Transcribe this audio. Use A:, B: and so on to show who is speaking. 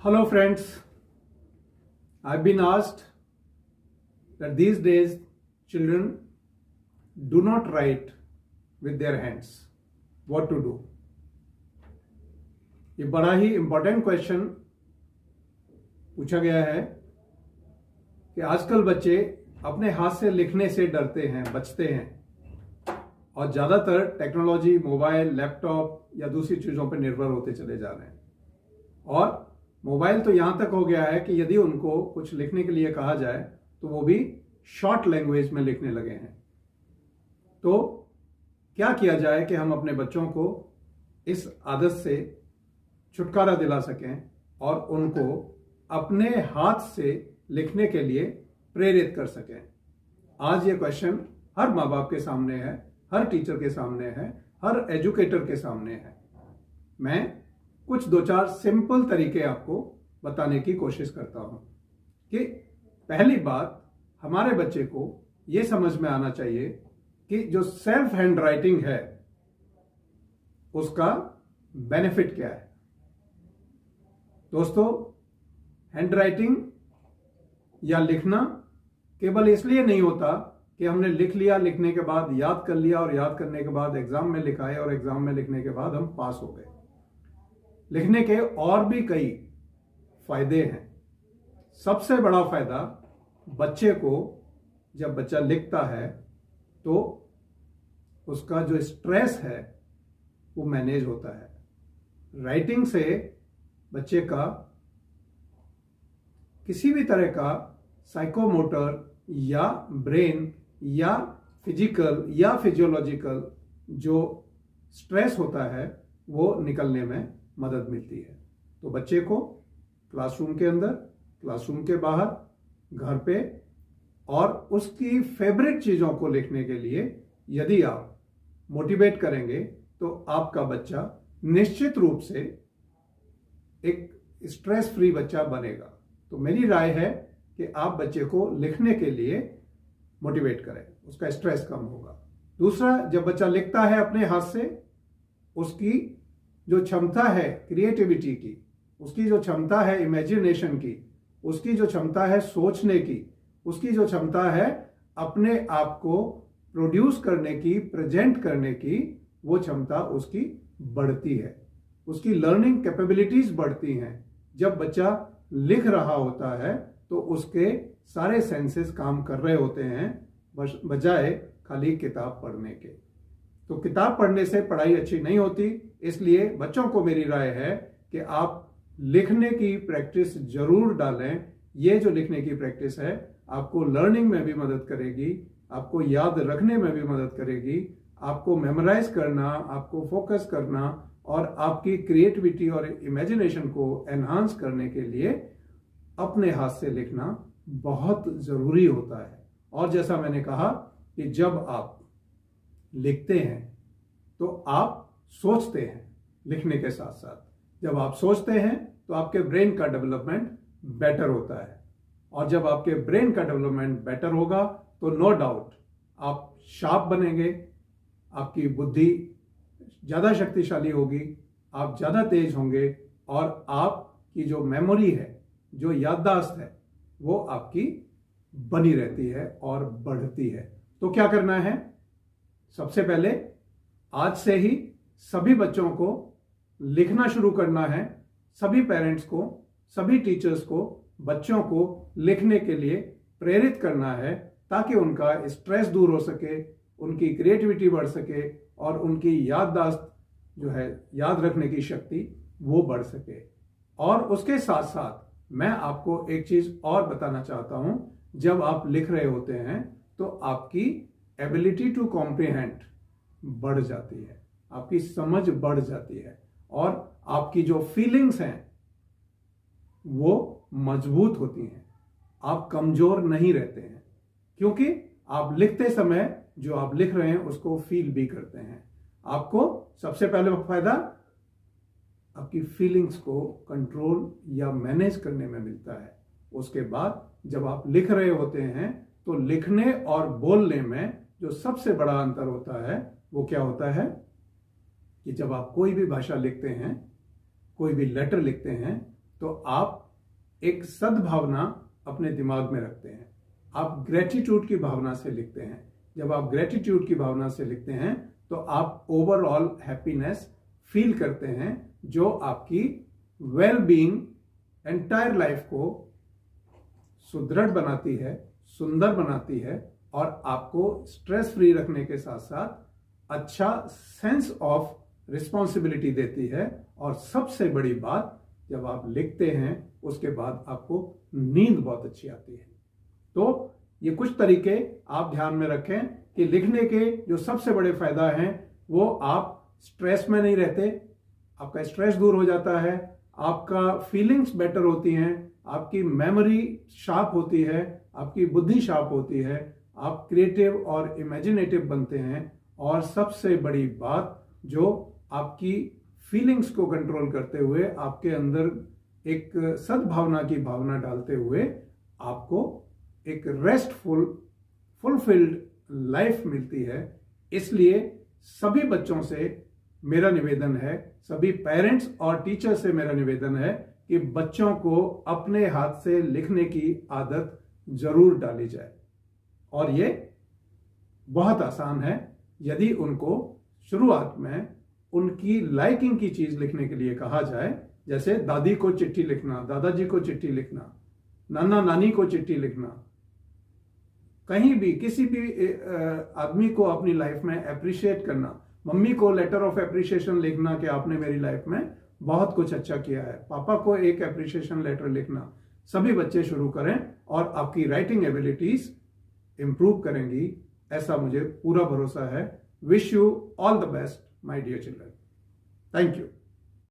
A: Hello friends, I've been asked that these days children do not write with their hands. What to do? ये बड़ा ही important question पूछा गया है कि आजकल बच्चे अपने हाथ से लिखने से डरते हैं, बचते हैं और ज़्यादातर टेक्नोलॉजी, मोबाइल, लैपटॉप या दूसरी चीज़ों पर निर्भर होते चले जा रहे हैं। और मोबाइल तो यहां तक हो गया है कि यदि उनको कुछ लिखने के लिए कहा जाए तो वो भी शॉर्ट लैंग्वेज में लिखने लगे हैं। तो क्या किया जाए कि हम अपने बच्चों को इस आदत से छुटकारा दिला सकें और उनको अपने हाथ से लिखने के लिए प्रेरित कर सकें। आज ये क्वेश्चन हर माँ बाप के सामने है, हर टीचर के सामने है, हर एजुकेटर के सामने है। मैं कुछ दो चार सिंपल तरीके आपको बताने की कोशिश करता हूं कि पहली बात, हमारे बच्चे को यह समझ में आना चाहिए कि जो सेल्फ हैंड राइटिंग है उसका बेनिफिट क्या है। दोस्तों, हैंड राइटिंग या लिखना केवल इसलिए नहीं होता कि हमने लिख लिया, लिखने के बाद याद कर लिया और याद करने के बाद एग्जाम में लिखाए और एग्जाम में लिखने के बाद हम पास हो गए। लिखने के और भी कई फायदे हैं। सबसे बड़ा फायदा, बच्चे को जब बच्चा लिखता है तो उसका जो स्ट्रेस है वो मैनेज होता है। राइटिंग से बच्चे का किसी भी तरह का साइकोमोटर या ब्रेन या फिजिकल या फिजियोलॉजिकल जो स्ट्रेस होता है वो निकलने में मदद मिलती है। तो बच्चे को क्लासरूम के अंदर, क्लासरूम के बाहर, घर पे और उसकी फेवरेट चीज़ों को लिखने के लिए यदि आप मोटिवेट करेंगे तो आपका बच्चा निश्चित रूप से एक स्ट्रेस फ्री बच्चा बनेगा। तो मेरी राय है कि आप बच्चे को लिखने के लिए मोटिवेट करें, उसका स्ट्रेस कम होगा। दूसरा, जब बच्चा लिखता है अपने हाथ से, उसकी जो क्षमता है क्रिएटिविटी की, उसकी जो क्षमता है इमेजिनेशन की, उसकी जो क्षमता है सोचने की, उसकी जो क्षमता है अपने आप को प्रोड्यूस करने की, प्रेजेंट करने की, वो क्षमता उसकी बढ़ती है। उसकी लर्निंग कैपेबिलिटीज बढ़ती हैं। जब बच्चा लिख रहा होता है तो उसके सारे सेंसेस काम कर रहे होते हैं बजाय खाली किताब पढ़ने के। तो किताब पढ़ने से पढ़ाई अच्छी नहीं होती, इसलिए बच्चों को मेरी राय है कि आप लिखने की प्रैक्टिस जरूर डालें। ये जो लिखने की प्रैक्टिस है आपको लर्निंग में भी मदद करेगी, आपको याद रखने में भी मदद करेगी, आपको मेमोराइज करना, आपको फोकस करना और आपकी क्रिएटिविटी और इमेजिनेशन को एनहांस करने के लिए अपने हाथ से लिखना बहुत जरूरी होता है। और जैसा मैंने कहा कि जब आप लिखते हैं तो आप सोचते हैं लिखने के साथ साथ। जब आप सोचते हैं तो आपके ब्रेन का डेवलपमेंट बेटर होता है और जब आपके ब्रेन का डेवलपमेंट बेटर होगा तो नो डाउट आप शार्प बनेंगे, आपकी बुद्धि ज़्यादा शक्तिशाली होगी, आप ज़्यादा तेज होंगे और आपकी जो मेमोरी है, जो याददाश्त है, वो आपकी बनी रहती है और बढ़ती है। तो क्या करना है? सबसे पहले आज से ही सभी बच्चों को लिखना शुरू करना है। सभी पेरेंट्स को, सभी टीचर्स को बच्चों को लिखने के लिए प्रेरित करना है ताकि उनका स्ट्रेस दूर हो सके, उनकी क्रिएटिविटी बढ़ सके और उनकी याददाश्त जो है, याद रखने की शक्ति, वो बढ़ सके। और उसके साथ साथ मैं आपको एक चीज और बताना चाहता हूं। जब आप लिख रहे होते हैं तो आपकी एबिलिटी टू कॉम्प्रिहेंड बढ़ जाती है, आपकी समझ बढ़ जाती है और आपकी जो फीलिंग्स हैं वो मजबूत होती हैं। आप कमजोर नहीं रहते हैं क्योंकि आप लिखते समय जो आप लिख रहे हैं उसको फील भी करते हैं। आपको सबसे पहले फायदा आपकी फीलिंग्स को कंट्रोल या मैनेज करने में मिलता है। उसके बाद जब आप लिख रहे होते हैं तो लिखने और बोलने में जो सबसे बड़ा अंतर होता है वो क्या होता है कि जब आप कोई भी भाषा लिखते हैं, कोई भी लेटर लिखते हैं तो आप एक सद्भावना अपने दिमाग में रखते हैं, आप ग्रेटिट्यूड की भावना से लिखते हैं। जब आप ग्रेटिट्यूड की भावना से लिखते हैं तो आप ओवरऑल हैप्पीनेस फील करते हैं, जो आपकी वेल बीइंग एंटायर लाइफ को सुदृढ़ बनाती है, सुंदर बनाती है और आपको स्ट्रेस फ्री रखने के साथ साथ अच्छा सेंस ऑफ रिस्पॉन्सिबिलिटी देती है। और सबसे बड़ी बात, जब आप लिखते हैं उसके बाद आपको नींद बहुत अच्छी आती है। तो ये कुछ तरीके आप ध्यान में रखें कि लिखने के जो सबसे बड़े फायदा हैं वो आप स्ट्रेस में नहीं रहते, आपका स्ट्रेस दूर हो जाता है, आपका फीलिंग्स बेटर होती हैं, आपकी मेमोरी शार्प होती है, आपकी बुद्धि शार्प होती है, आप क्रिएटिव और इमेजिनेटिव बनते हैं। और सबसे बड़ी बात, जो आपकी फीलिंग्स को कंट्रोल करते हुए आपके अंदर एक सद्भावना की भावना डालते हुए आपको एक रेस्टफुल फुलफिल्ड लाइफ मिलती है। इसलिए सभी बच्चों से मेरा निवेदन है, सभी पेरेंट्स और टीचर से मेरा निवेदन है कि बच्चों को अपने हाथ से लिखने की आदत जरूर डाली जाए। और ये बहुत आसान है यदि उनको शुरुआत में उनकी लाइकिंग की चीज लिखने के लिए कहा जाए, जैसे दादी को चिट्ठी लिखना, दादाजी को चिट्ठी लिखना, नाना नानी को चिट्ठी लिखना, कहीं भी किसी भी आदमी को अपनी लाइफ में अप्रिशिएट करना, मम्मी को लेटर ऑफ अप्रिशिएशन लिखना कि आपने मेरी लाइफ में बहुत कुछ अच्छा किया है, पापा को एक अप्रिशिएशन लेटर लिखना, सभी बच्चे शुरू करें और आपकी राइटिंग एबिलिटीज इंप्रूव करेंगी, ऐसा मुझे पूरा भरोसा है। Wish you all the best my dear children. Thank you.